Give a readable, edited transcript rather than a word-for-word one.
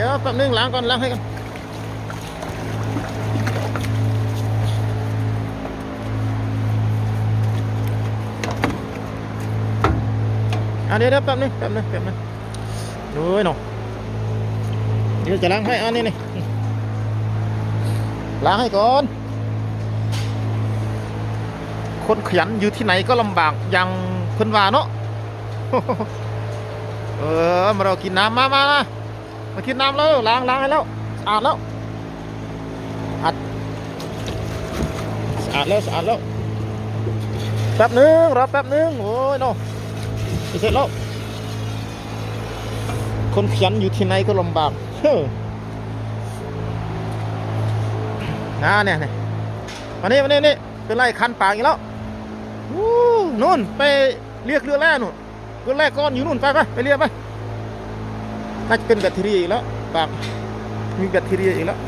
ดี๋ยวแป๊บนึงล้างก่อนล้างให้กันเดี๋ยวแป๊บนึงดูหน่อยเดี๋ยวจะล้างให้อันนี้นี่ล้างให้ก่อนคนขยันอยู่ที่ไหนก็ลำบากอย่างเพิ่นว่าเนาะมาเรากินน้ำมากินน้ำแล้วล้างให้แล้วสะอาดแล้วสะอาดแล้วแป๊บนึงรอแป๊บนึงโอ้ยเนาะเสร็จแล้วคนขยันอยู่ที่ไหนก็ลำบากเนี่ยมานี่เป็นไรคันปากอีกแล้วนู่นไปเรียกเรือแร่นู่นเรือแร่ก้อนอยู่นู่นไปเรียกไปน่าจะเป็นแบตเตอรี่อีกแล้วปากมีแบตเตอรี่อีกแล้ว